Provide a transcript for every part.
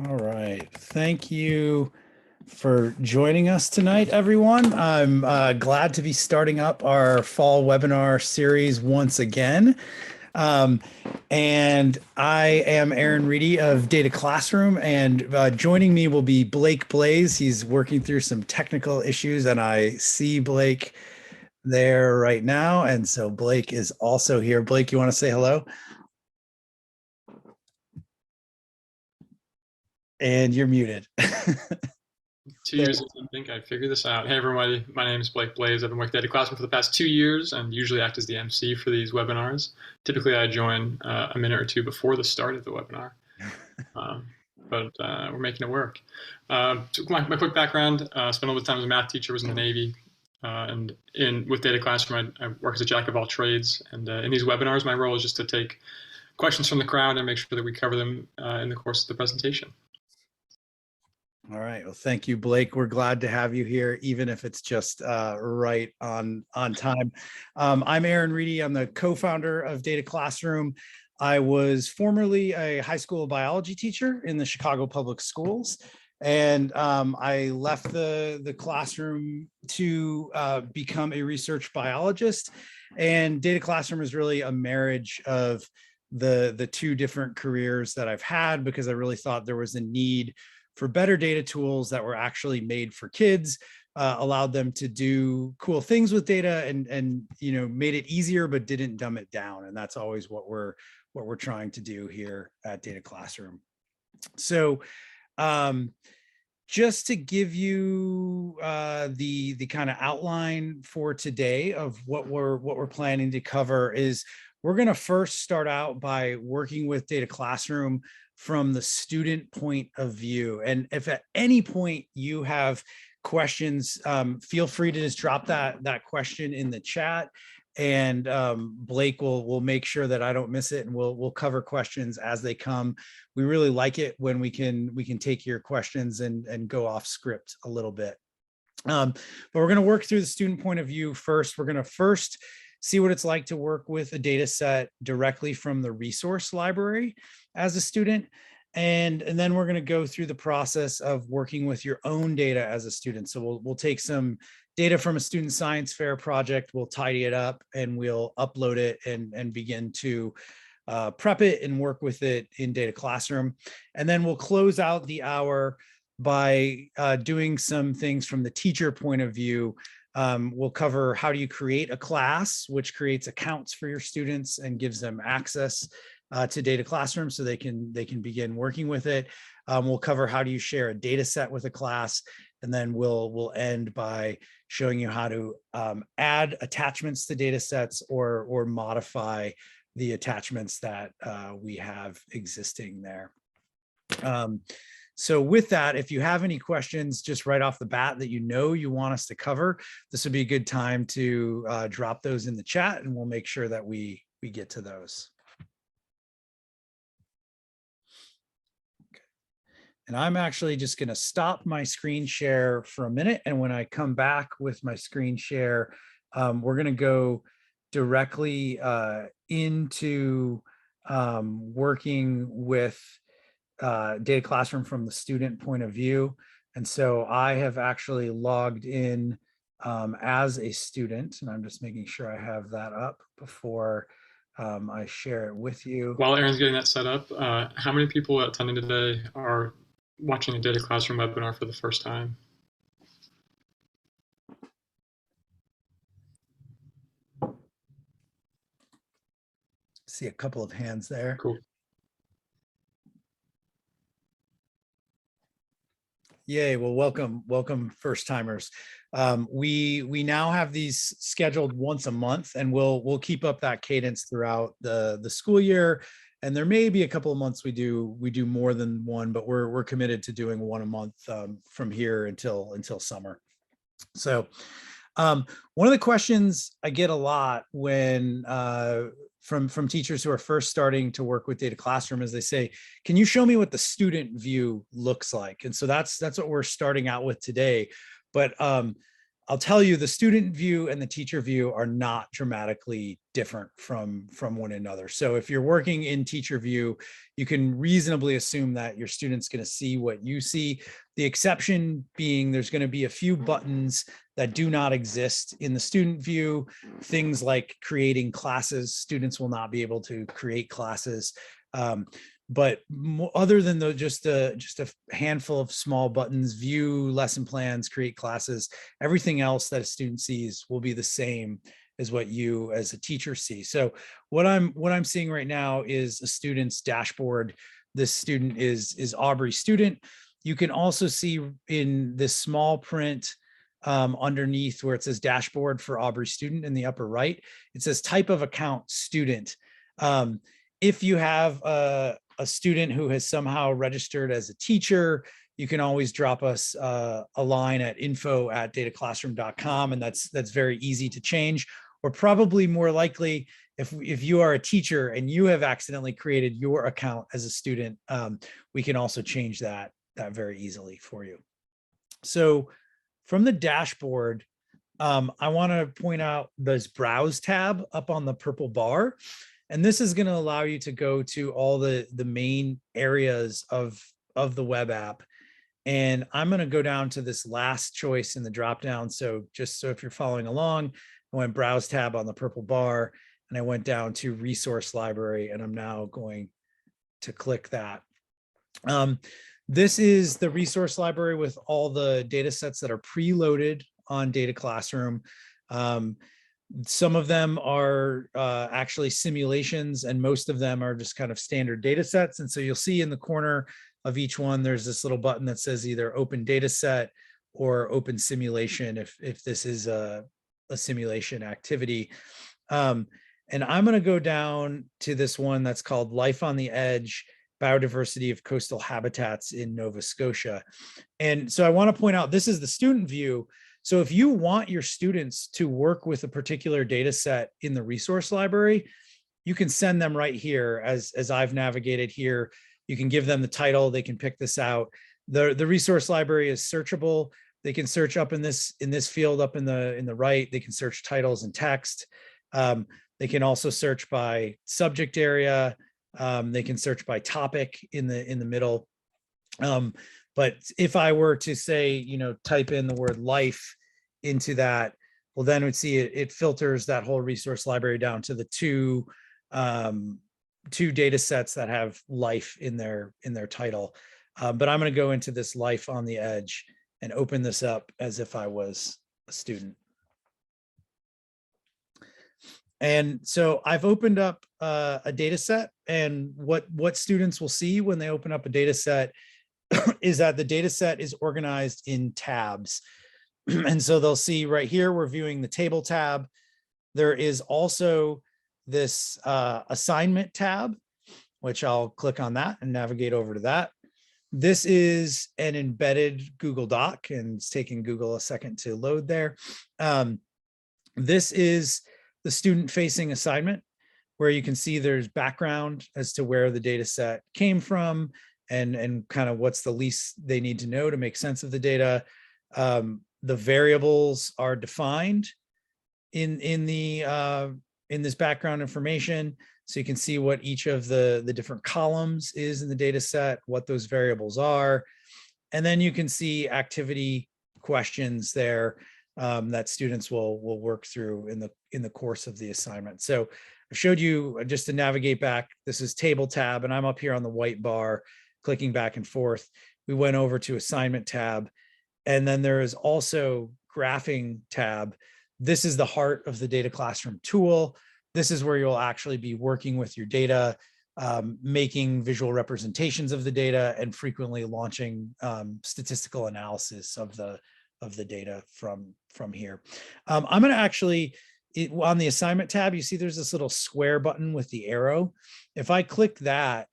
All right. Thank you for joining us tonight, everyone. I'm glad to be starting up our fall webinar series once again. Um, and I am Aaron Reedy of DataClassroom, and joining me will be Blake Blaze. He's working through some technical issues, and I see Blake there right now. And so Blake is also here. Blake, you want to say hello? And you're muted. 2 years into I think I figured this out. Hey everybody, my name is Blake Blaze. I've been working at DataClassroom for the past 2 years and usually act as the MC for these webinars. Typically I join a minute or two before the start of the webinar, but we're making it work. So my quick background, spent a little time as a math teacher, was in the Navy, and with DataClassroom I work as a jack of all trades, and in these webinars my role is just to take questions from the crowd and make sure that we cover them in the course of the presentation. All right. Well, thank you, Blake. We're glad to have you here, even if it's just right on time. I'm Aaron Reedy. I'm the co-founder of DataClassroom. I was formerly a high school biology teacher in the Chicago Public Schools, and I left the classroom to become a research biologist. And DataClassroom is really a marriage of the two different careers that I've had, because I really thought there was a need for better data tools that were actually made for kids, allowed them to do cool things with data, and made it easier but didn't dumb it down. And that's always what we're trying to do here at DataClassroom. So just to give you the kind of outline for today of what we're planning to cover is we're going to first start out by working with DataClassroom from the student point of view. And if at any point you have questions, feel free to just drop that question in the chat, and Blake will make sure that I don't miss it, and we'll cover questions as they come. We really like it when we can take your questions and go off script a little bit. But we're going to work through the student point of view first. We're going to first see what it's like to work with a data set directly from the resource library as a student. And then we're going to go through the process of working with your own data as a student. So we'll take some data from a student science fair project, we'll tidy it up, and we'll upload it and begin to prep it and work with it in DataClassroom. And then we'll close out the hour by doing some things from the teacher point of view. We'll cover how do you create a class, which creates accounts for your students and gives them access to DataClassroom so they can begin working with it. We'll cover how do you share a data set with a class, and then we'll end by showing you how to add attachments to data sets or modify the attachments that we have existing there. So with that, if you have any questions just right off the bat that you want us to cover, this would be a good time to drop those in the chat, and we'll make sure that we get to those. Okay. And I'm actually just going to stop my screen share for a minute, and when I come back with my screen share, we're going to go directly into working with DataClassroom from the student point of view. And so I have actually logged in as a student, and I'm just making sure I have that up before I share it with you. While Aaron's getting that set up, how many people attending today are watching a DataClassroom webinar for the first time? See a couple of hands there. Cool. Yay, well, welcome first timers. We now have these scheduled once a month, and we'll keep up that cadence throughout the school year. And there may be a couple of months we do more than one, but we're committed to doing one a month from here until summer. So one of the questions I get a lot when from teachers who are first starting to work with DataClassroom is they say, can you show me what the student view looks like? And so that's what we're starting out with today. But I'll tell you, the student view and the teacher view are not dramatically different from one another. So if you're working in teacher view, you can reasonably assume that your student's going to see what you see. The exception being there's going to be a few buttons that do not exist in the student view. Things like creating classes. Students will not be able to create classes. But other than just a handful of small buttons, view lesson plans, create classes, everything else that a student sees will be the same as what you as a teacher see. So what I'm seeing right now is a student's dashboard. This student is Aubrey student. You can also see in this small print underneath where it says dashboard for Aubrey student in the upper right, it says type of account student. If you have a student who has somehow registered as a teacher, you can always drop us a line at info@dataclassroom.com, and that's very easy to change. Or probably more likely, if you are a teacher and you have accidentally created your account as a student, we can also change that very easily for you. So from the dashboard, I want to point out this browse tab up on the purple bar. And this is going to allow you to go to all the main areas of the web app. And I'm going to go down to this last choice in the dropdown. So just so if you're following along, I went browse tab on the purple bar and I went down to resource library, and I'm now going to click that. This is the resource library with all the data sets that are preloaded on Data Classroom. Some of them are actually simulations, and most of them are just kind of standard data sets. And so you'll see in the corner of each one, there's this little button that says either open data set or open simulation if this is a simulation activity. And I'm going to go down to this one that's called Life on the Edge, Biodiversity of Coastal Habitats in Nova Scotia. And so I want to point out, this is the student view. So if you want your students to work with a particular data set in the resource library, you can send them right here as I've navigated here. You can give them the title, they can pick this out. The resource library is searchable. They can search up in this field up in the right. They can search titles and text. They can also search by subject area. They can search by topic in the middle. But if I were to say, type in the word life into that, well, then we'd see it filters that whole resource library down to the two data sets that have life in their title. But I'm going to go into this Life on the Edge and open this up as if I was a student. And so I've opened up a data set, and what students will see when they open up a data set is that the data set is organized in tabs. And so they'll see right here, we're viewing the table tab. There is also this assignment tab, which I'll click on that and navigate over to that. This is an embedded Google Doc, and it's taking Google a second to load there. This is the student-facing assignment, where you can see there's background as to where the data set came from and kind of what's the least they need to know to make sense of the data. The variables are defined in this background information, so you can see what each of the different columns is in the data set, what those variables are, and then you can see activity questions there that students will work through in the course of the assignment. So I showed you just to navigate back. This is table tab, and I'm up here on the white bar, clicking back and forth. We went over to assignment tab, and then there is also graphing tab. This is the heart of the Data Classroom tool. This is where you'll actually be working with your data, making visual representations of the data, and frequently launching statistical analysis of the data from here. I'm going to actually, on the assignment tab, you see there's this little square button with the arrow. If I click that,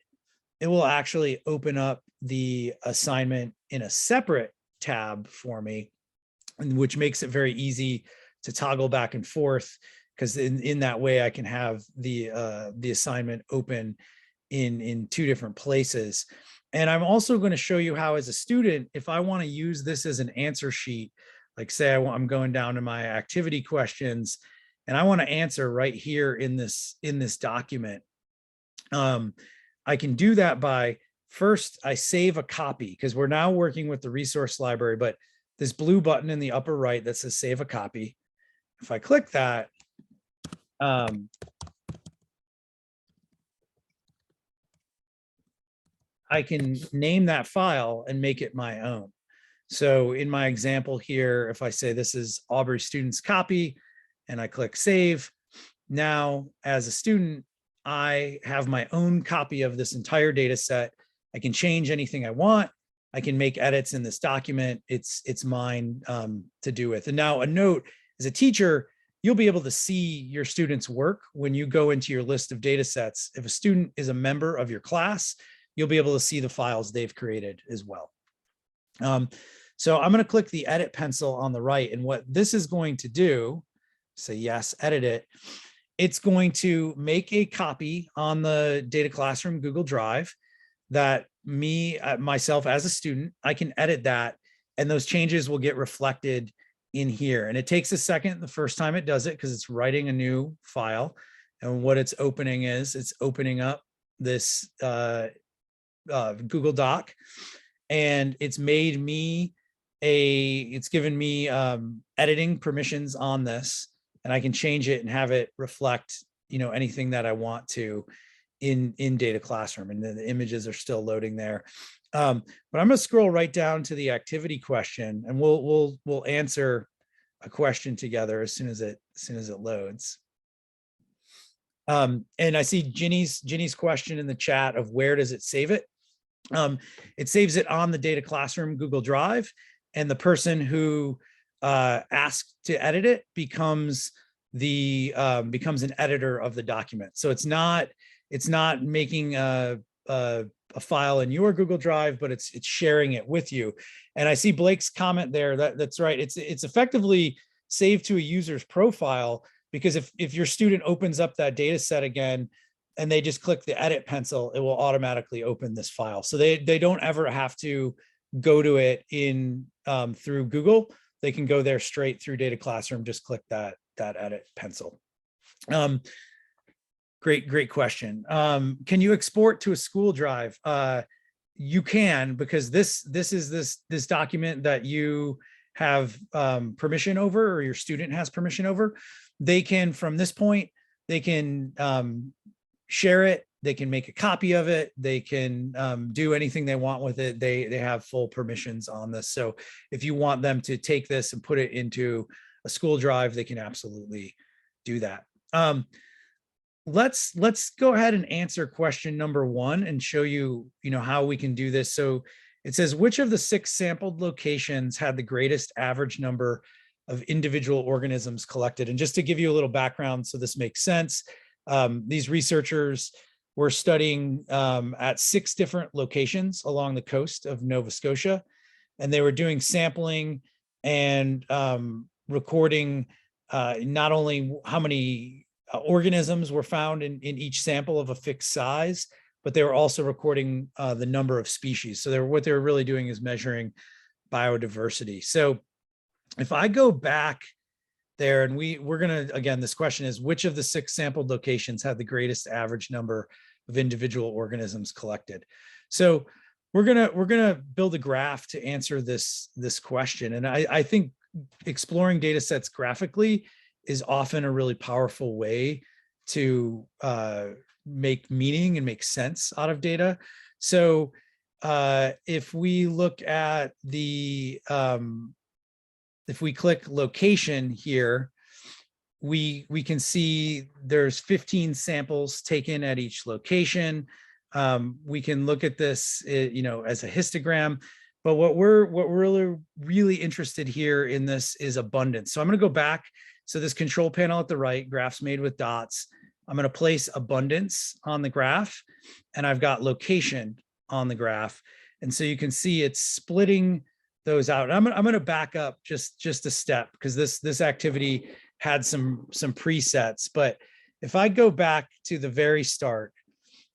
it will actually open up the assignment in a separate tab for me, which makes it very easy to toggle back and forth, because in that way I can have the assignment open in two different places. And I'm also going to show you how, as a student, if I want to use this as an answer sheet, Like say I'm going down to my activity questions and I want to answer right here in this document. I can do that by first I save a copy because we're now working with the resource library, but this blue button in the upper right that says save a copy. If I click that, I can name that file and make it my own. So in my example here, if I say this is Aubrey student's copy and I click save, now as a student, I have my own copy of this entire data set. I can change anything I want. I can make edits in this document. It's mine to do with. And now a note, as a teacher, you'll be able to see your students' work when you go into your list of data sets. If a student is a member of your class, you'll be able to see the files they've created as well. So I'm going to click the edit pencil on the right. And what this is going to do, say yes, edit it. It's going to make a copy on the DataClassroom Google Drive that myself as a student, I can edit that and those changes will get reflected in here. And it takes a second the first time it does it because it's writing a new file. And what it's opening is it's opening up this Google Doc, and it's made me it's given me editing permissions on this, and I can change it and have it reflect, anything that I want to in DataClassroom, and then the images are still loading there. But I'm going to scroll right down to the activity question, and we'll answer a question together as soon as it loads. And I see Ginny's question in the chat of where does it save it? It saves it on the DataClassroom Google Drive, and the person who asked to edit it becomes an editor of the document. So it's not making a file in your Google Drive, but it's sharing it with you. And I see Blake's comment there. That's right. It's effectively saved to a user's profile, because if your student opens up that data set again and they just click the edit pencil, it will automatically open this file. So they don't ever have to go to it in through Google. They can go there straight through DataClassroom, just click that edit pencil. Great question. Can you export to a school drive? You can, because this is this document that you have permission over, or your student has permission over. They can, from this point, they can share it. They can make a copy of it. They can do anything they want with it. They have full permissions on this. So if you want them to take this and put it into a school drive, they can absolutely do that. Let's go ahead and answer question number 1 and show you, how we can do this. So it says, which of the 6 sampled locations had the greatest average number of individual organisms collected? And just to give you a little background, so this makes sense, these researchers were studying at 6 different locations along the coast of Nova Scotia, and they were doing sampling and recording not only how many organisms were found in each sample of a fixed size, but they were also recording the number of species. So what they were really doing is measuring biodiversity. So if I go back there, and we're going to, again, this question is, which of the 6 sampled locations had the greatest average number of individual organisms collected? So we're gonna build a graph to answer this question. And I think exploring data sets graphically is often a really powerful way to make meaning and make sense out of data. So if we look at the, if we click location here, we can see there's 15 samples taken at each location. We can look at this, as a histogram, but what we're really interested here in this is abundance. So I'm going to go back. So this control panel at the right, graphs made with dots. I'm going to place abundance on the graph, and I've got location on the graph. And so you can see it's splitting those out. And I'm going to back up just a step, because this activity had some presets. But if I go back to the very start,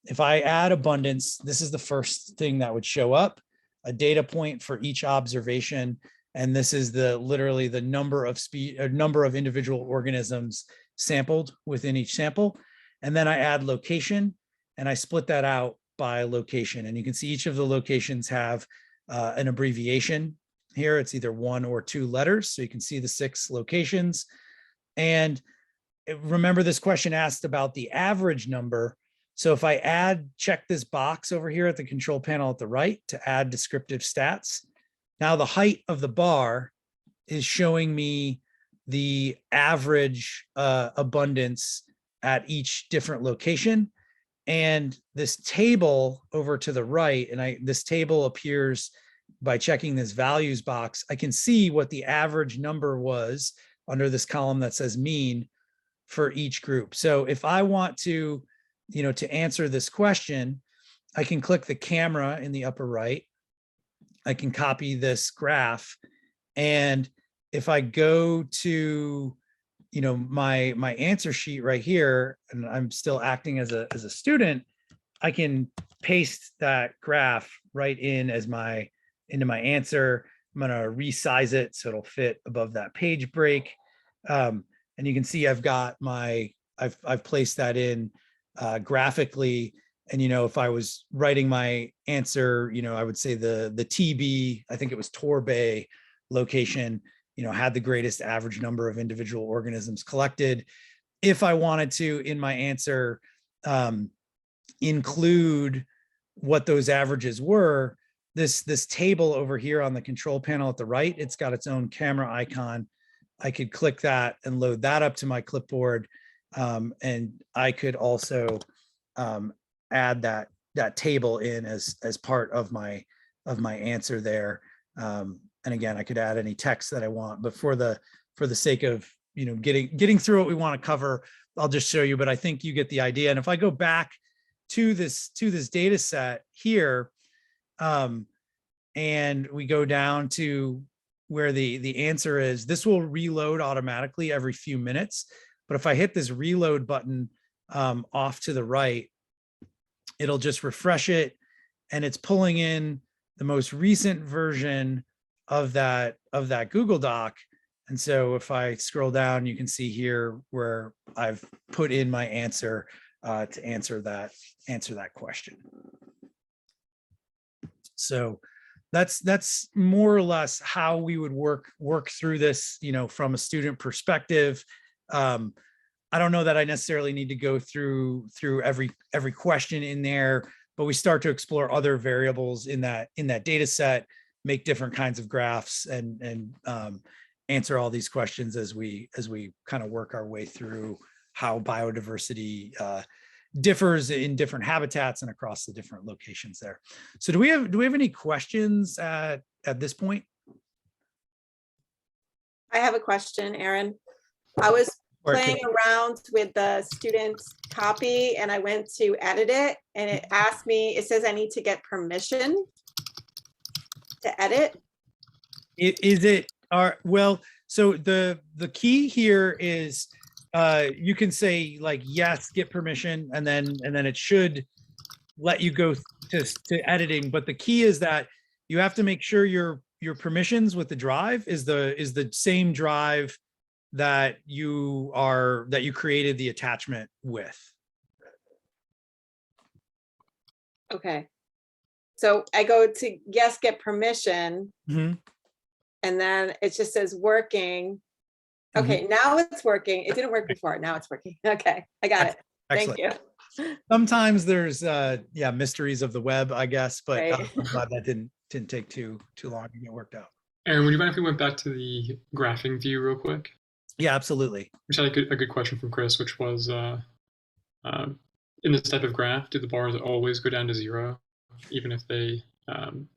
if I add abundance, this is the first thing that would show up, a data point for each observation. And this is literally the number of individual organisms sampled within each sample. And then I add location, and I split that out by location. And you can see each of the locations have an abbreviation here. It's either 1 or 2 letters. So you can see the 6 locations. And remember, this question asked about the average number. So if I check this box over here at the control panel at the right to add descriptive stats, now the height of the bar is showing me the average abundance at each different location. And this table over to the right, and this table appears by checking this values box, I can see what the average number was under this column that says mean for each group. So if I want to, to answer this question, I can click the camera in the upper right. I can copy this graph. And if I go to, my answer sheet right here, and I'm still acting as a student, I can paste that graph right in into my answer. I'm going to resize it so it'll fit above that page break. And you can see I've got I've placed that in graphically. And, if I was writing my answer, I would say the TB, I think it was Torbay location, had the greatest average number of individual organisms collected. If I wanted to, in my answer, include what those averages were, this table over here on the control panel at the right, it's got its own camera icon. I could click that and load that up to my clipboard. And I could also add that table in as part of my answer there. And again, I could add any text that I want, but for the sake of getting through what we want to cover, I'll just show you. But I think you get the idea. And if I go back to this data set here, and we go down to where the answer is, this will reload automatically every few minutes. But if I hit this reload button off to the right, it'll just refresh it, and it's pulling in the most recent version of that Google Doc. And so if I scroll down, you can see here where I've put in my answer to answer that question. So that's more or less how we would work through this, from a student perspective. I don't know that I necessarily need to go through every question in there, but we start to explore other variables in that data set, make different kinds of graphs, and answer all these questions as we kind of work our way through how biodiversity differs in different habitats and across the different locations there. So do we have any questions at this point? I have a question, Aaron. I was playing around with the student's copy, and I went to edit it, and it asked me, it says I need to get permission to edit. Well, so the key here is you can say like, yes, get permission, and then it should let you go to editing. But the key is that you have to make sure your permissions with the drive is the same drive that you created the attachment with. Okay. So I go to yes, get permission. Mm-hmm. And then it just says working. Okay, mm-hmm. Now it's working. It didn't work before. Now it's working. Okay, I got it. Excellent. Thank you. Sometimes there's mysteries of the web, I guess, but right. I'm glad that didn't take too long to get worked out. Aaron, would you mind if we went back to the graphing view real quick? Yeah, absolutely. We had a good question from Chris, which was, in this type of graph, do the bars always go down to 0, even if they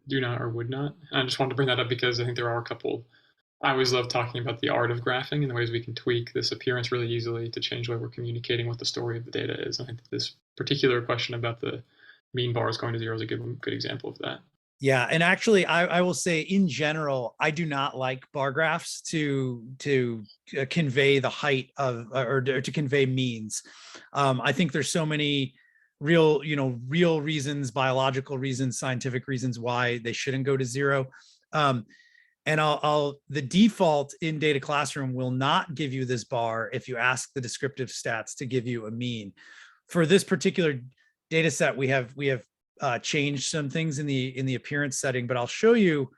do not or would not? And I just wanted to bring that up because I think there are a couple. I always love talking about the art of graphing and the ways we can tweak this appearance really easily to change the way we're communicating what the story of the data is. And I think this particular question about the mean bars going to 0 is a good example of that. Yeah, and actually, I will say in general, I do not like bar graphs to convey the height of or to convey means. I think there's so many real reasons, biological reasons, scientific reasons why they shouldn't go to 0. And the default in DataClassroom will not give you this bar if you ask the descriptive stats to give you a mean. For this particular data set, we have changed some things in the appearance setting, but I'll show you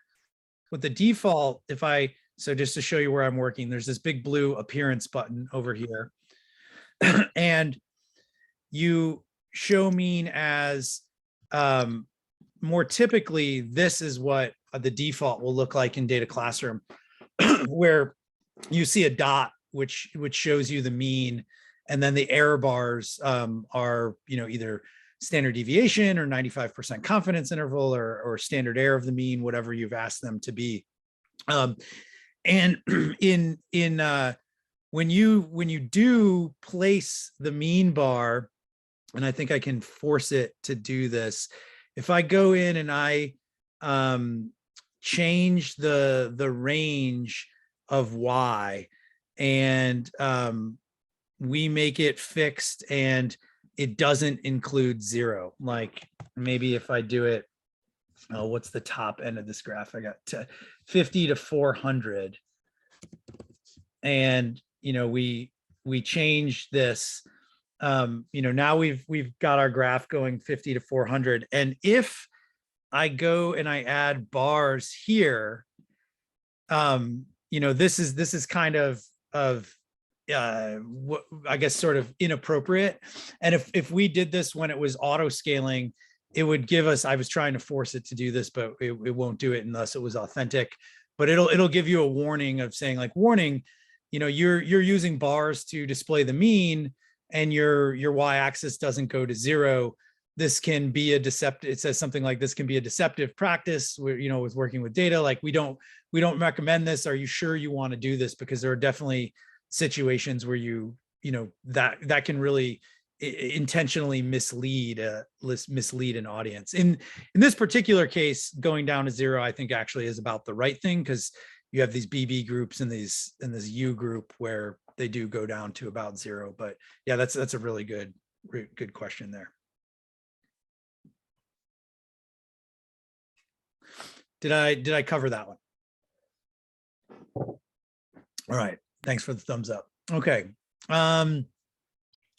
with the default. So just to show you where I'm working, there's this big blue appearance button over here. And you show mean as more typically, this is what the default will look like in DataClassroom, where you see a dot which shows you the mean, and then the error bars are either standard deviation or 95% confidence interval or standard error of the mean, whatever you've asked them to be. And when you do place the mean bar, and I think I can force it to do this, if I go in and I change the range of y, and we make it fixed and it doesn't include 0, like maybe if I do it, what's the top end of this graph? I got 50 to 400, and we change this. Now we've got our graph going 50 to 400, and if I go and I add bars here, this is kind of what I guess sort of inappropriate. And if we did this when it was auto scaling, it would give us, I was trying to force it to do this, but it won't do it unless it was authentic. But it'll give you a warning of saying, like, warning, you're using bars to display the mean, and your y-axis doesn't go to 0. This can be a deceptive, it says something like, this can be a deceptive practice where, with working with data, like we don't recommend this. Are you sure you want to do this? Because there are definitely situations where that can really intentionally mislead an audience. In this particular case, going down to 0, I think actually is about the right thing, because you have these BB groups and this U group where they do go down to about 0. But yeah, that's a really good question there. Did I cover that one? All right. Thanks for the thumbs up. Okay.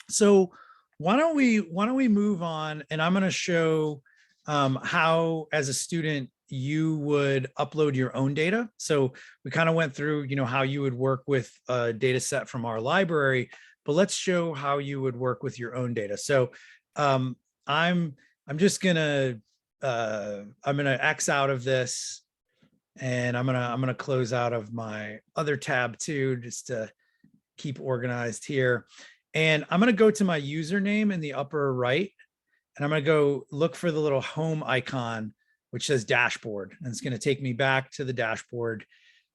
So why don't we move on, and I'm going to show how, as a student, you would upload your own data. So we kind of went through, how you would work with a data set from our library, but let's show how you would work with your own data. So I'm just gonna I'm gonna X out of this, and I'm gonna close out of my other tab too, just to keep organized here. And I'm gonna go to my username in the upper right, and I'm gonna go look for the little home icon which says dashboard, and it's going to take me back to the dashboard.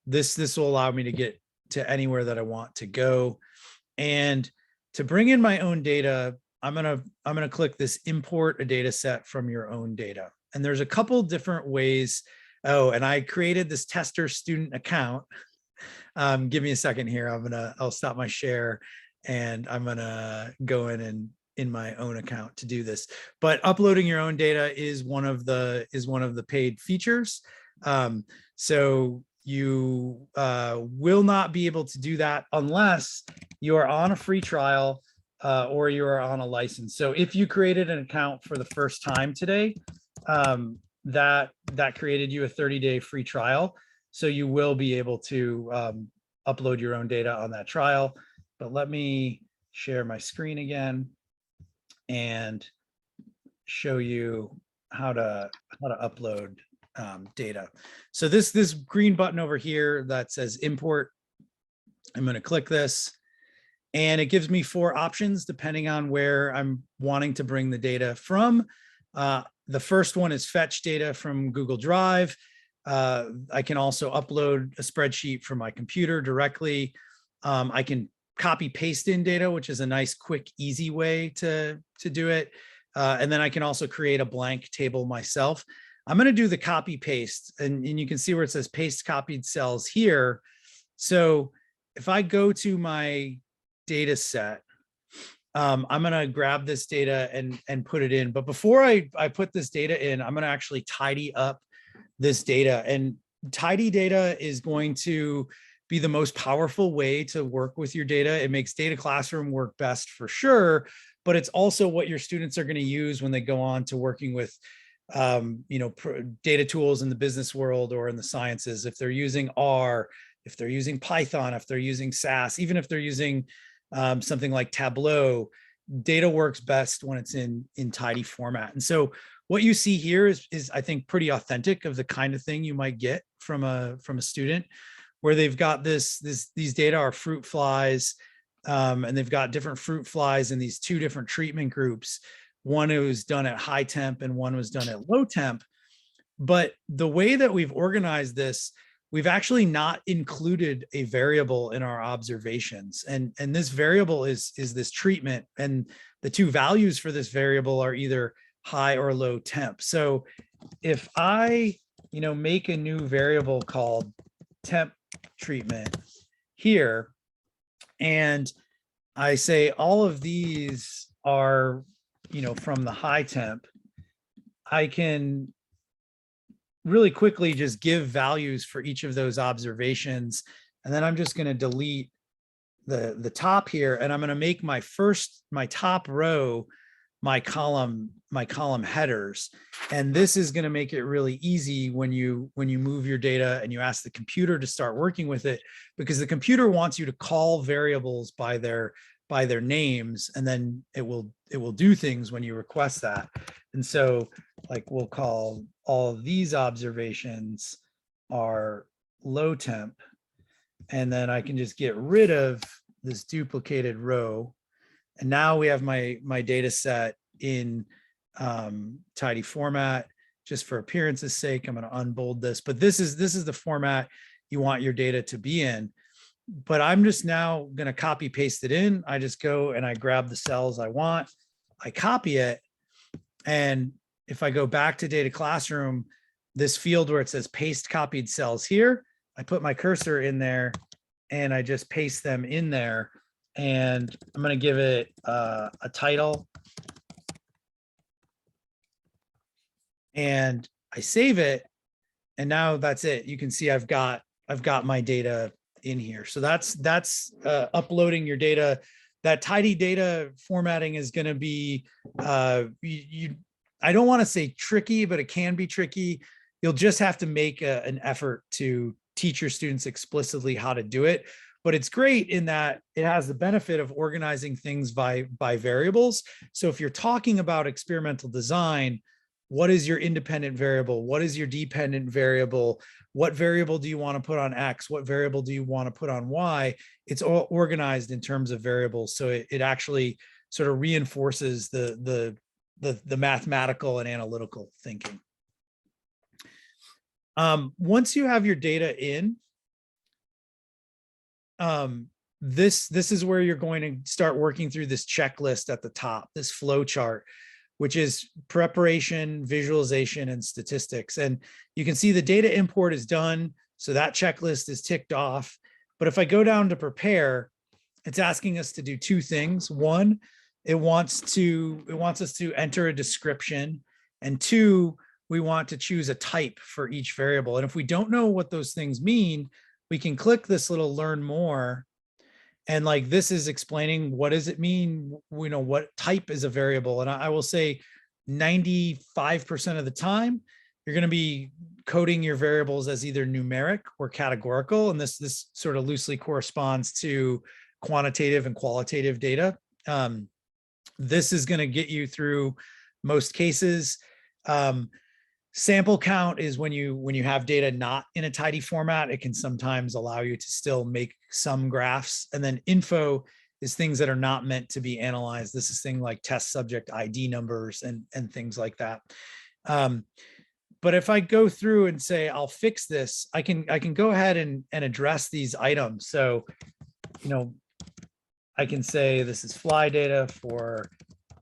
This will allow me to get to anywhere that I want to go. And to bring in my own data, I'm gonna click this import a data set from your own data. And there's a couple different ways. Oh, and I created this tester student account. Give me a second here. I'll stop my share, and I'm gonna go in my own account to do this. But uploading your own data is one of the paid features. So you will not be able to do that unless you are on a free trial or you are on a license. So if you created an account for the first time today, that created you a 30-day free trial. So you will be able to upload your own data on that trial. But let me share my screen again and show you how to upload data. So this green button over here that says import, I'm going to click this, and it gives me 4 options depending on where I'm wanting to bring the data from. The first one is fetch data from Google Drive. I can also upload a spreadsheet from my computer directly. I can copy paste in data, which is a nice, quick, easy way to do it. And then I can also create a blank table myself. I'm going to do the copy paste, and you can see where it says paste copied cells here. So if I go to my data set, I'm going to grab this data and put it in. But before I put this data in, I'm going to actually tidy up this data. And tidy data is going to be the most powerful way to work with your data. It makes DataClassroom work best for sure, but it's also what your students are going to use when they go on to working with data tools in the business world or in the sciences. If they're using R, if they're using Python, if they're using SAS, even if they're using something like Tableau, data works best when it's in tidy format. And so what you see here is I think pretty authentic of the kind of thing you might get from a student, where they've got these data are fruit flies, and they've got different fruit flies in these two different treatment groups. One was done at high temp and one was done at low temp. But the way that we've organized this, we've actually not included a variable in our observations. And this variable is this treatment. And the two values for this variable are either high or low temp. So if I, make a new variable called temp treatment here, and I say all of these are, from the high temp, I can really quickly just give values for each of those observations. And then I'm just going to delete the top here, and I'm going to make my top row my column headers. And this is going to make it really easy when you move your data and you ask the computer to start working with it, because the computer wants you to call variables by their names, and then it will do things when you request that. And so like we'll call all of these observations are low temp, and then I can just get rid of this duplicated row. And now we have my data set in tidy format. Just for appearance's sake, I'm going to unbold this, but this is the format you want your data to be in. But I'm just now going to copy paste it in. I just go and I grab the cells I want, I copy it. And if I go back to DataClassroom, this field where it says paste copied cells here, I put my cursor in there and I just paste them in there. And I'm going to give it a title. And I save it. And now that's it. You can see I've got my data in here. So that's uploading your data. That tidy data formatting is going to be, I don't want to say tricky, but it can be tricky. You'll just have to make an effort to teach your students explicitly how to do it. But it's great in that it has the benefit of organizing things by variables. So if you're talking about experimental design, what is your independent variable? What is your dependent variable? What variable do you want to put on X? What variable do you want to put on Y? It's all organized in terms of variables. So it actually sort of reinforces the mathematical and analytical thinking. Once you have your data in, this is where you're going to start working through this checklist at the top, this flow chart, which is preparation, visualization, and statistics. And you can see the data import is done. So that checklist is ticked off. But if I go down to prepare, it's asking us to do two things. One, it wants us to enter a description. And two, we want to choose a type for each variable. And if we don't know what those things mean, we can click this little learn more. And like this is explaining what does it mean, what type is a variable. And I will say 95% of the time, you're going to be coding your variables as either numeric or categorical. And this sort of loosely corresponds to quantitative and qualitative data. This is going to get you through most cases. Sample count is when you have data not in a tidy format, it can sometimes allow you to still make some graphs. And then info is things that are not meant to be analyzed. This is things like test subject ID numbers and things like that. But if I go through and say, I'll fix this, I can go ahead and address these items. So, I can say this is fly data for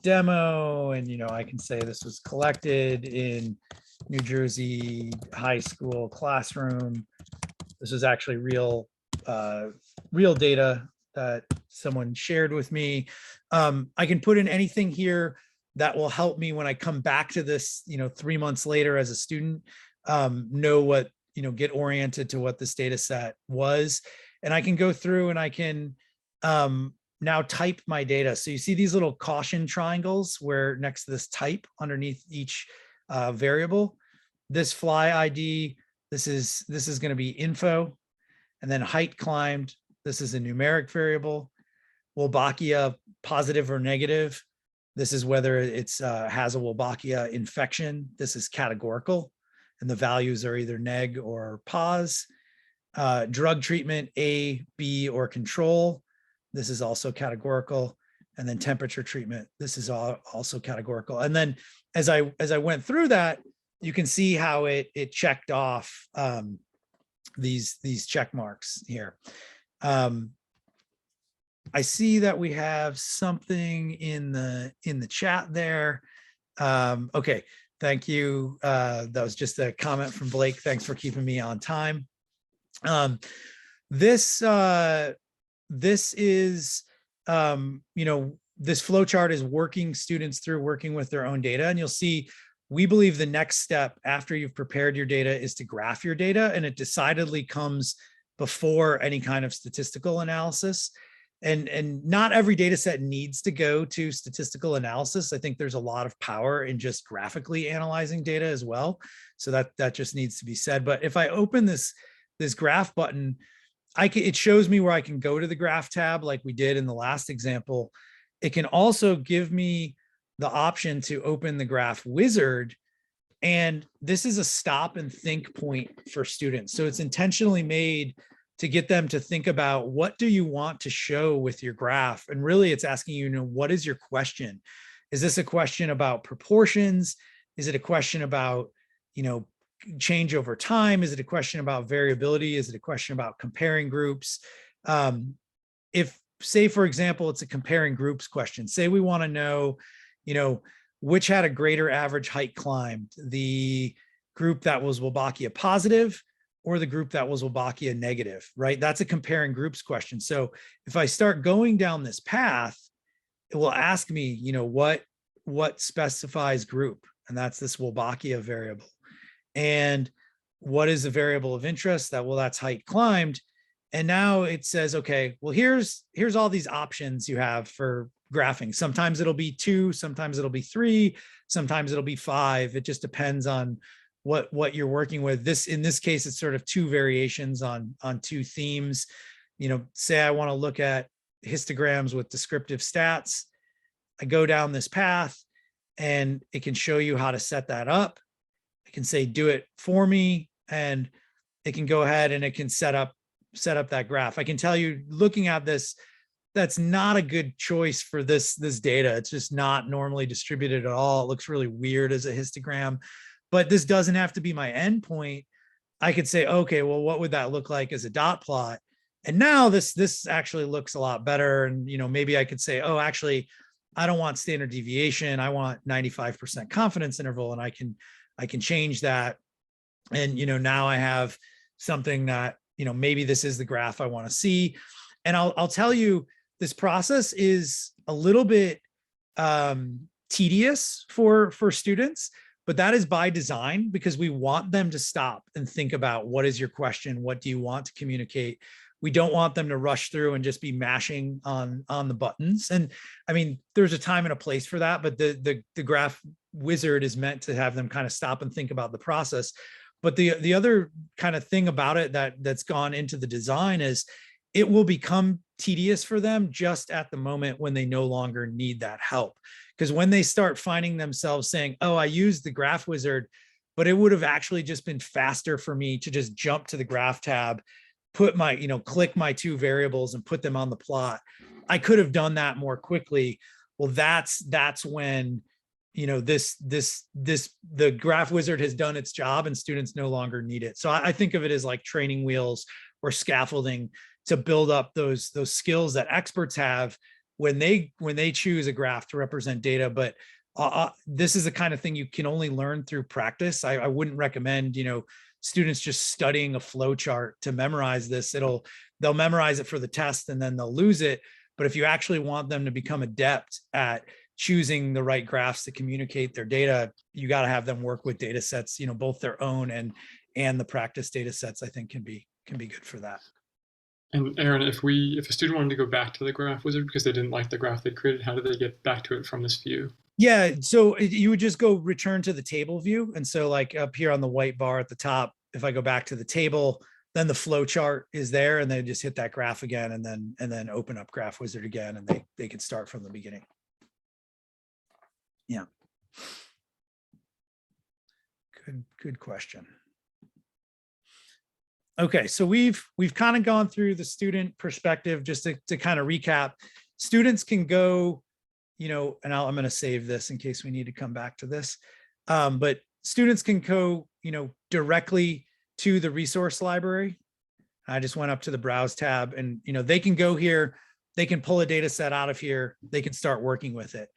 demo. And, I can say this was collected in New Jersey high school classroom. This is actually real data that someone shared with me. I can put in anything here that will help me when I come back to this, 3 months later as a student, know what get oriented to what this data set was. And I can go through and I can now type my data. So you see these little caution triangles where next to this type underneath each variable, this fly ID, this is going to be info, and then height climbed. This is a numeric variable. Wolbachia, positive or negative. This is whether it's has a Wolbachia infection. This is categorical, and the values are either neg or pos. Drug treatment, A, B, or control. This is also categorical. And then temperature treatment. This is also categorical. And then as I went through that, you can see how it checked off these check marks here. I see that we have something in the chat there. Okay, thank you. That was just a comment from Blake. Thanks for keeping me on time. This is, this flow chart is working students through working with their own data. And you'll see, we believe the next step after you've prepared your data is to graph your data. And it decidedly comes before any kind of statistical analysis. And not every data set needs to go to statistical analysis. I think there's a lot of power in just graphically analyzing data as well. So that just needs to be said. But if I open this graph button, it shows me where I can go to the graph tab like we did in the last example. It can also give me the option to open the graph wizard. And this is a stop and think point for students. So it's intentionally made to get them to think about, what do you want to show with your graph? And really it's asking you, what is your question? Is this a question about proportions? Is it a question about, change over time? Is it a question about variability? Is it a question about comparing groups? If, say, for example, it's a comparing groups question, say we want to know, which had a greater average height climbed, the group that was Wolbachia positive or the group that was Wolbachia negative, right? That's a comparing groups question. So if I start going down this path, it will ask me, what specifies group, and that's this Wolbachia variable. And what is the variable of interest? That's height climbed. And now it says, okay, well, here's all these options you have for graphing. Sometimes it'll be 2, sometimes it'll be 3, sometimes it'll be 5. It just depends on what you're working with. In this case, it's sort of 2 variations on 2 themes. Say I want to look at histograms with descriptive stats. I go down this path and it can show you how to set that up. I can say, do it for me. And it can go ahead and it can set up that graph. I can tell you, looking at this, that's not a good choice for this data. It's just not normally distributed at all. It looks really weird as a histogram, but this doesn't have to be my endpoint. I could say, okay, well, what would that look like as a dot plot? And now this actually looks a lot better. And, maybe I could say, oh, actually, I don't want standard deviation. I want 95% confidence interval. And I can change that. And, now I have something that, maybe this is the graph I want to see. And I'll tell you, this process is a little bit tedious for students, but that is by design, because we want them to stop and think about, what is your question? What do you want to communicate? We don't want them to rush through and just be mashing on the buttons. And I mean, there's a time and a place for that, but the graph wizard is meant to have them kind of stop and think about the process. But the other kind of thing about it that's gone into the design is it will become tedious for them just at the moment when they no longer need that help. Because when they start finding themselves saying, oh, I used the graph wizard, but it would have actually just been faster for me to just jump to the graph tab, put my, click my 2 variables and put them on the plot. I could have done that more quickly. Well, that's when, the graph wizard has done its job and students no longer need it. So I think of it as like training wheels or scaffolding to build up those skills that experts have when they choose a graph to represent data. But this is the kind of thing you can only learn through practice. I wouldn't recommend, students just studying a flow chart to memorize this. They'll memorize it for the test and then they'll lose it. But if you actually want them to become adept at choosing the right graphs to communicate their data, you got to have them work with data sets, both their own and the practice data sets, I think can be good for that. And Aaron, if a student wanted to go back to the graph wizard because they didn't like the graph they created, how do they get back to it from this view? Yeah, so you would just go return to the table view. And so like up here on the white bar at the top, if I go back to the table, then the flow chart is there, and they just hit that graph again, and then open up Graph Wizard again, and they can start from the beginning. Yeah. Good question. Okay, so we've kind of gone through the student perspective. Just to kind of recap, students can go, and I'm going to save this in case we need to come back to this. But students can go, directly to the resource library. I just went up to the browse tab, and they can go here, they can pull a data set out of here, they can start working with it.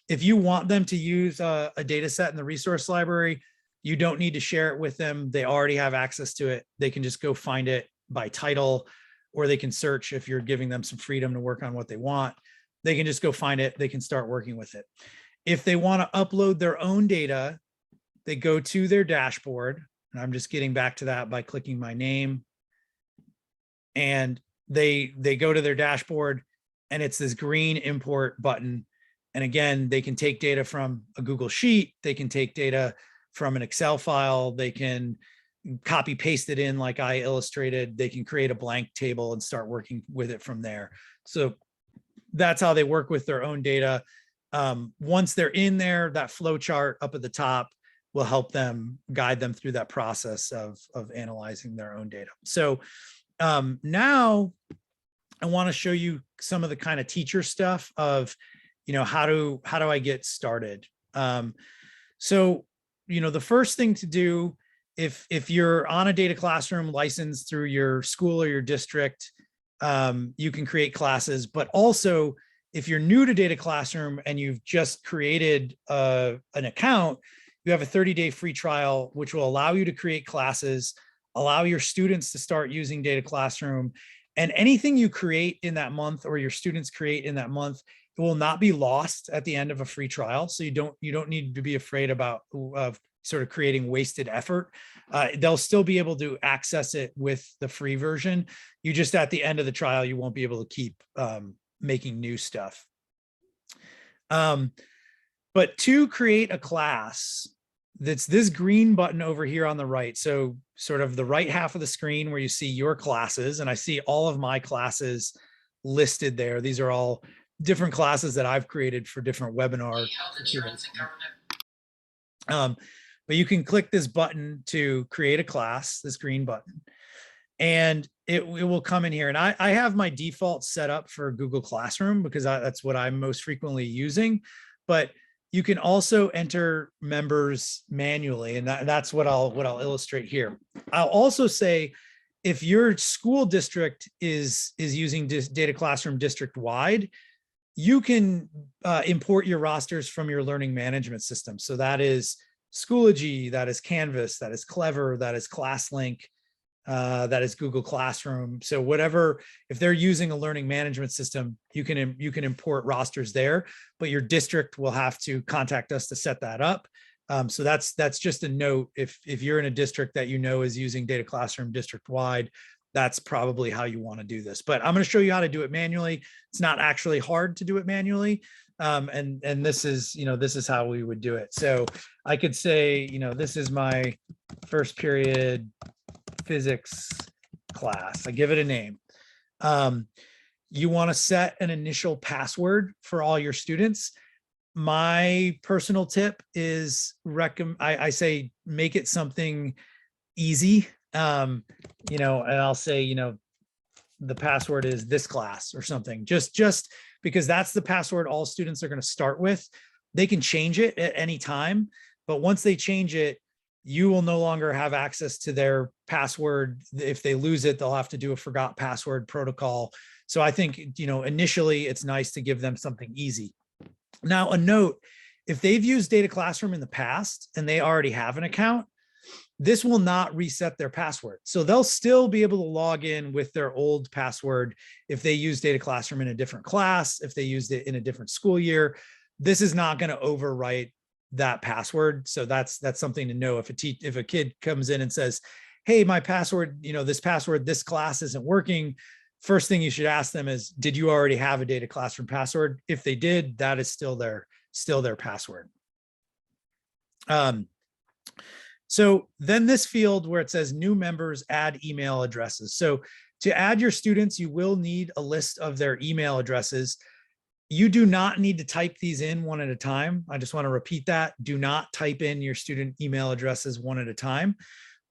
If you want them to use a data set in the resource library, you don't need to share it with them. They already have access to it. They can just go find it by title, or they can search. If you're giving them some freedom to work on what they want, they can just go find it. They can start working with it. If they want to upload their own data, they go to their dashboard. And I'm just getting back to that by clicking my name. And they go to their dashboard, and it's this green import button. And again, they can take data from a Google Sheet. They can take data from an Excel file. They can copy paste it in like I illustrated. They can create a blank table and start working with it from there. So that's how they work with their own data. Once they're in there, that flow chart up at the top will help them, guide them through that process of analyzing their own data. So now I want to show you some of the kind of teacher stuff of, how do I get started? So, the first thing to do, if you're on a DataClassroom license through your school or your district, you can create classes. But also, if you're new to DataClassroom and you've just created an account, you have a 30-day free trial, which will allow you to create classes, allow your students to start using DataClassroom, and anything you create in that month or your students create in that month, it will not be lost at the end of a free trial. So you don't need to be afraid about sort of creating wasted effort. They'll still be able to access it with the free version. You just, at the end of the trial, you won't be able to keep making new stuff. But to create a class, that's this green button over here on the right. So sort of the right half of the screen where you see your classes, and I see all of my classes listed there. These are all different classes that I've created for different webinar materials. But you can click this button to create a class, this green button, and it will come in here. And I have my default set up for Google Classroom because that's what I'm most frequently using. But you can also enter members manually, and that's what I'll illustrate here. I'll also say, if your school district is using DataClassroom district-wide, you can import your rosters from your learning management system. So that is Schoology, that is Canvas, that is Clever, that is ClassLink, that is Google Classroom. So whatever, if they're using a learning management system, you can import rosters there, but your district will have to contact us to set that up. So that's just a note. If you're in a district that is using DataClassroom district-wide, that's probably how you want to do this. But I'm going to show you how to do it manually. It's not actually hard to do it manually. And this is how we would do it. So I could say, this is my first period physics class. I give it a name. You want to set an initial password for all your students. My personal tip is I say make it something easy. And I'll say, the password is this class or something, just because that's the password all students are going to start with. They can change it at any time, but once they change it, you will no longer have access to their password. If they lose it, they'll have to do a forgot password protocol. So I think, initially it's nice to give them something easy. Now, a note, if they've used DataClassroom in the past and they already have an account, this will not reset their password. So they'll still be able to log in with their old password if they use DataClassroom in a different class, if they used it in a different school year. This is not going to overwrite that password. So that's something to know. If a kid comes in and says, hey, my password, this password, this class isn't working, first thing you should ask them is, did you already have a Data Classroom password? If they did, that is still their password. So then this field where it says new members, add email addresses. So to add your students, you will need a list of their email addresses. You do not need to type these in one at a time. I just want to repeat that. Do not type in your student email addresses one at a time.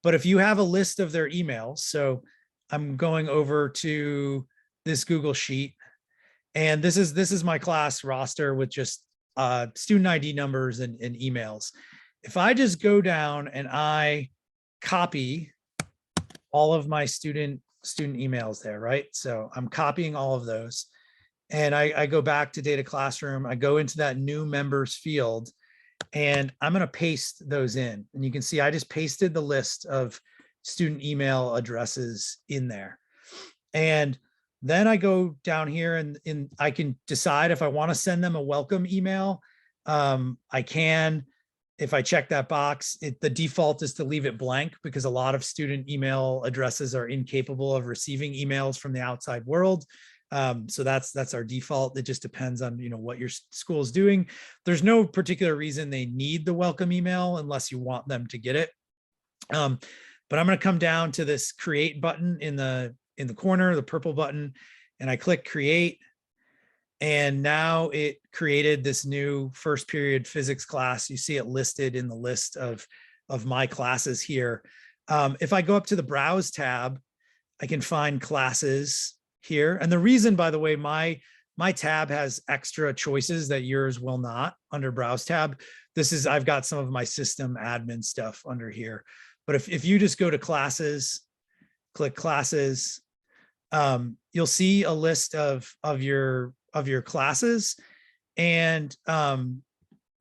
But if you have a list of their emails, so I'm going over to this Google Sheet, and this is my class roster with just student ID numbers and emails. If I just go down and I copy all of my student emails there, right? So I'm copying all of those. And I go back to Data Classroom. I go into that new members field, and I'm going to paste those in. And you can see I just pasted the list of student email addresses in there. And then I go down here and I can decide if I want to send them a welcome email. I can. If I check that box, the default is to leave it blank because a lot of student email addresses are incapable of receiving emails from the outside world. So that's our default. It just depends on what your school is doing. There's no particular reason they need the welcome email unless you want them to get it. But I'm going to come down to this create button in the corner, the purple button, and I click create. And now it created this new first period physics class. You see it listed in the list of my classes here. If I go up to the browse tab, I can find classes here. And the reason, by the way, my tab has extra choices that yours will not under browse tab. I've got some of my system admin stuff under here. But if you just go to classes, click classes, you'll see a list of your classes, and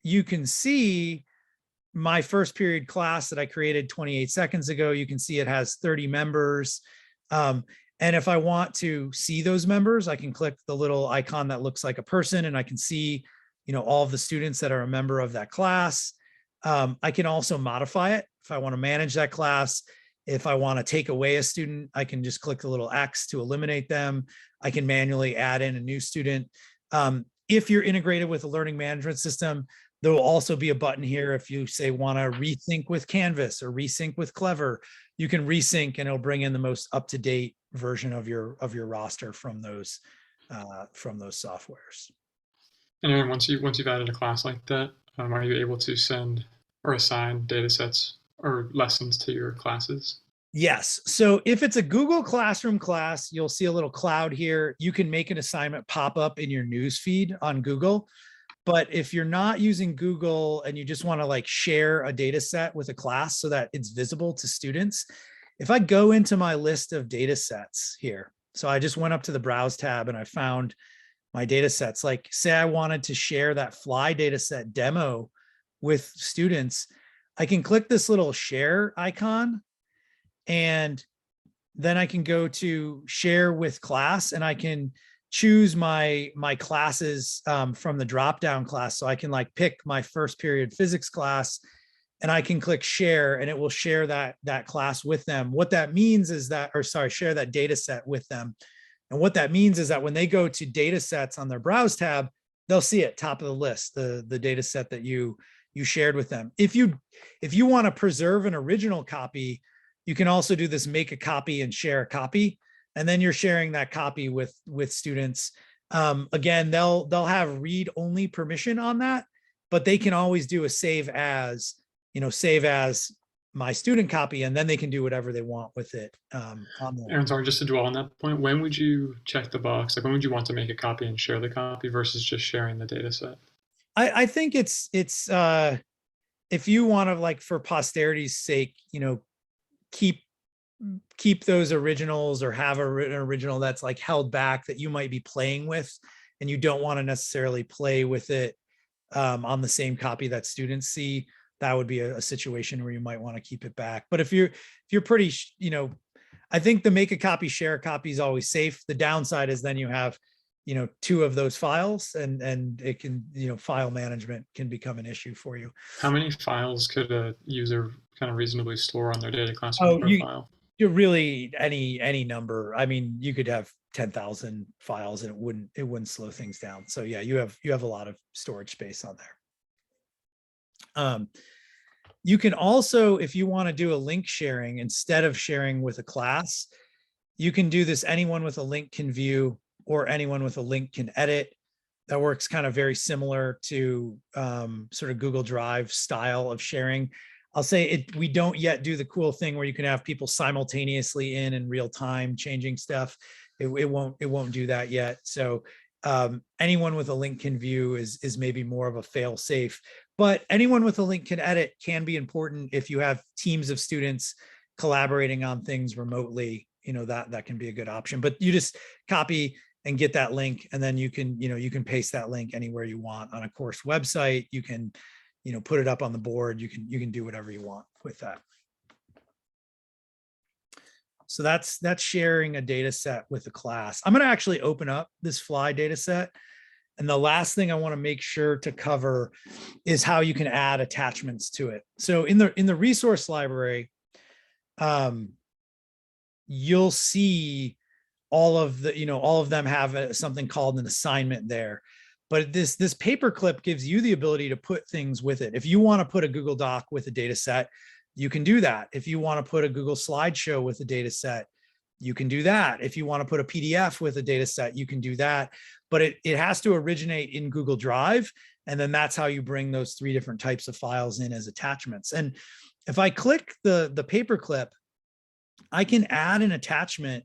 you can see my first period class that I created 28 seconds ago. You can see it has 30 members. And if I want to see those members, I can click the little icon that looks like a person, and I can see, all of the students that are a member of that class. I can also modify it if I want to manage that class. If I want to take away a student, I can just click the little X to eliminate them. I can manually add in a new student. If you're integrated with a learning management system, there will also be a button here. If you say want to resync with Canvas or resync with Clever, you can resync and it'll bring in the most up-to-date version of your roster from those softwares. And Aaron, once you've added a class like that, are you able to send or assign data sets or lessons to your classes? Yes. So if it's a Google Classroom class, you'll see a little cloud here. You can make an assignment pop up in your news feed on Google. But if you're not using Google and you just want to share a data set with a class so that it's visible to students, if I go into my list of data sets here, so I just went up to the browse tab and I found my data sets, say I wanted to share that fly data set demo with students, I can click this little share icon, and then I can go to share with class, and I can choose my classes from the drop-down class. So I can pick my first period physics class, and I can click share, and it will share that class with them. What that means is that, share that data set with them. And what that means is that when they go to data sets on their browse tab, they'll see it top of the list, the data set that you shared with them. If you want to preserve an original copy, you can also do this make a copy and share a copy. And then you're sharing that copy with students. Again, they'll have read only permission on that, but they can always do a save as my student copy, and then they can do whatever they want with it. Aaron, sorry, just to dwell on that point, when would you check the box? When would you want to make a copy and share the copy versus just sharing the data set? I think it's if you want to, for posterity's sake, keep those originals, or have an original that's held back that you might be playing with, and you don't want to necessarily play with it on the same copy that students see, that would be a situation where you might want to keep it back. But if you're pretty, I think the make a copy, share a copy is always safe. The downside is then you have, two of those files, and it can, file management can become an issue for you. How many files could a user kind of reasonably store on their data classroom Oh, profile? you really any number. I mean, you could have 10,000 files and it wouldn't slow things down. So yeah, you have a lot of storage space on there. You can also, if you want to do a link sharing instead of sharing with a class, you can do this. Anyone with a link can view, or anyone with a link can edit. That works kind of very similar to sort of Google Drive style of sharing. I'll say we don't yet do the cool thing where you can have people simultaneously in real time changing stuff. It won't do that yet. So anyone with a link can view is maybe more of a fail safe, but anyone with a link can edit can be important if you have teams of students collaborating on things remotely. That can be a good option, but you just copy and get that link, and then you can paste that link anywhere you want on a course website. You can put it up on the board. You can do whatever you want with that. So that's sharing a data set with a class. I'm going to actually open up this Fly data set. And the last thing I want to make sure to cover is how you can add attachments to it. So in the resource library, you'll see all of them have something called an assignment there. But this paperclip gives you the ability to put things with it. If you want to put a Google Doc with a data set, you can do that. If you want to put a Google slideshow with a data set, you can do that. If you want to put a PDF with a data set, you can do that. But it has to originate in Google Drive. And then that's how you bring those 3 different types of files in as attachments. And if I click the paperclip, I can add an attachment.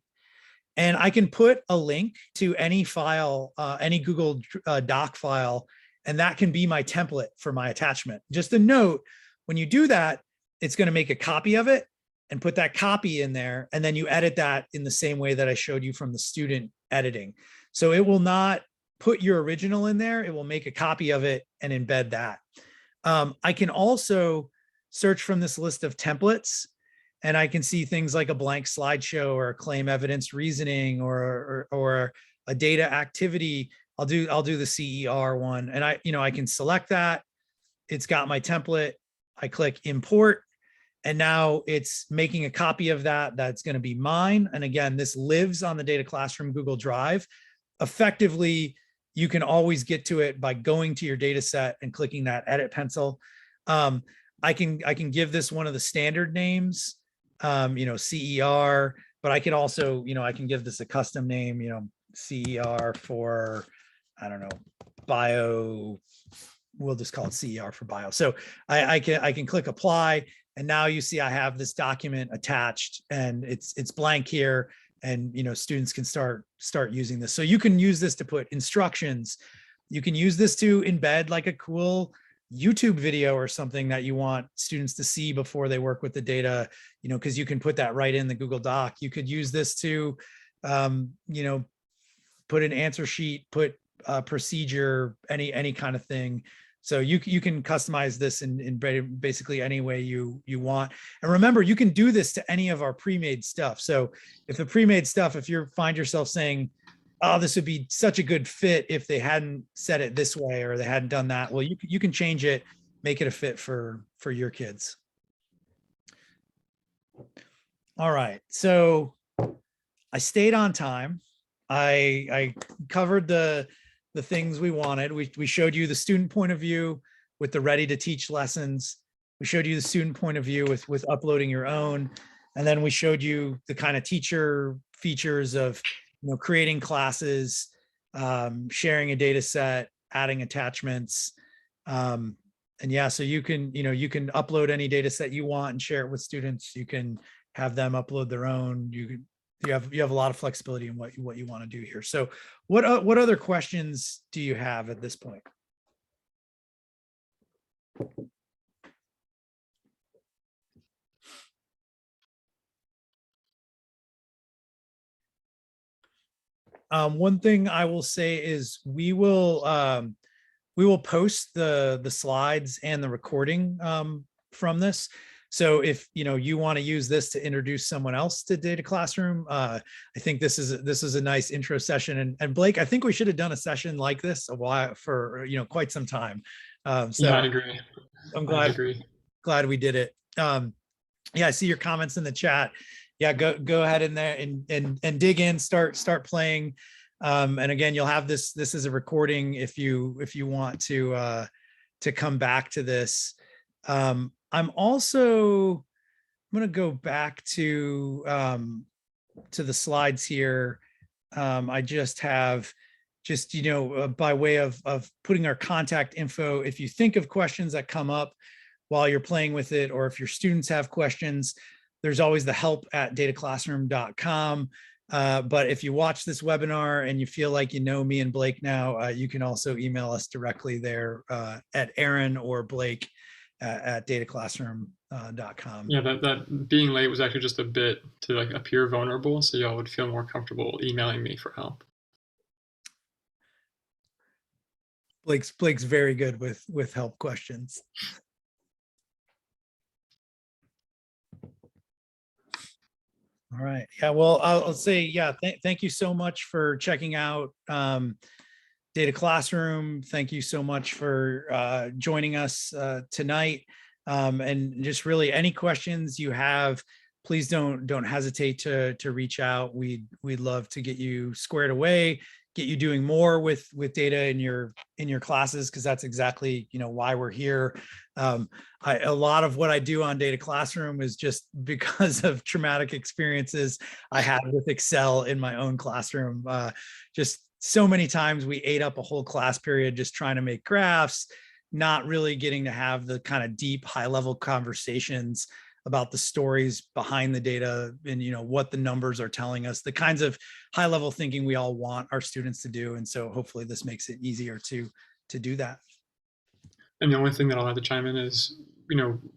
And I can put a link to any file, any Google Doc file, and that can be my template for my attachment. Just a note, when you do that, it's going to make a copy of it and put that copy in there. And then you edit that in the same way that I showed you from the student editing. So it will not put your original in there. It will make a copy of it and embed that. I can also search from this list of templates, and I can see things like a blank slideshow or a claim evidence reasoning or a data activity. I'll do the CER one, and I can select that. It's got my template. I click import, and now it's making a copy of that. That's going to be mine. And again, this lives on the Data Classroom Google Drive. Effectively, you can always get to it by going to your data set and clicking that edit pencil. I can give this one of the standard names. CER, but I can also, I can give this a custom name, CER for, I don't know, bio, we'll just call it CER for bio. So I can click apply, and now you see I have this document attached, and it's blank here, and students can start using this. So you can use this to put instructions. You can use this to embed like a cool YouTube video or something that you want students to see before they work with the data, because you can put that right in the Google Doc. You could use this to, put an answer sheet, put a procedure, any kind of thing. So you can customize this in basically any way you want. And remember, you can do this to any of our pre-made stuff. So if the pre-made stuff, if you find yourself saying, oh, this would be such a good fit if they hadn't said it this way or they hadn't done that, well, you can change it, make it a fit for your kids. All right, so I stayed on time. I covered the things we wanted. We showed you the student point of view with the ready to teach lessons. We showed you the student point of view with uploading your own. And then we showed you the kind of teacher features of creating classes, sharing a data set, adding attachments. And yeah, so you can upload any data set you want and share it with students. You can have them upload their own. You have a lot of flexibility in what you want to do here. So what other questions do you have at this point? One thing I will say is we will post the slides and the recording from this. So if you want to use this to introduce someone else to Data Classroom, I think this is a nice intro session. And Blake, I think we should have done a session like this a while for quite some time. So yeah, I agree. I'm glad we did it. Yeah, I see your comments in the chat. Yeah, go ahead in there and dig in, start playing. And again, you'll have this is a recording if you want to come back to this. I'm going to go back to the slides here. I just have by way of putting our contact info. If you think of questions that come up while you're playing with it, or if your students have questions, there's always the help@dataclassroom.com. But if you watch this webinar and you feel like you know me and Blake now, you can also email us directly there at Aaron or Blake at dataclassroom.com. Yeah, that being late was actually just a bit to like appear vulnerable, so y'all would feel more comfortable emailing me for help. Blake's very good with help questions. All right. Yeah. Well, I'll say, yeah. Thank you so much for checking out Data Classroom. Thank you so much for joining us tonight. And just really any questions you have, please don't hesitate to reach out. We'd love to get you squared away, get you doing more with data in your classes, because that's exactly why we're here. A lot of what I do on Data Classroom is just because of traumatic experiences I had with Excel in my own classroom. Just so many times we ate up a whole class period just trying to make graphs, not really getting to have the kind of deep, high-level conversations about the stories behind the data and what the numbers are telling us, the kinds of high-level thinking we all want our students to do. And so hopefully this makes it easier to do that. And the only thing that I'll have to chime in is,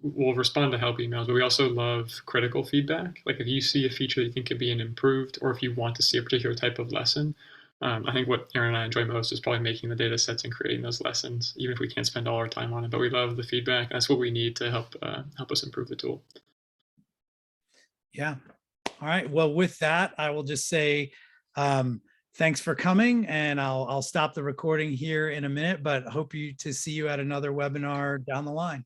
we'll respond to help emails, but we also love critical feedback. Like if you see a feature that you think could be improved, or if you want to see a particular type of lesson, I think what Aaron and I enjoy most is probably making the data sets and creating those lessons, even if we can't spend all our time on it. But we love the feedback. That's what we need to help us improve the tool. Yeah. All right. Well, with that, I will just say thanks for coming, and I'll stop the recording here in a minute, but hope to see you at another webinar down the line.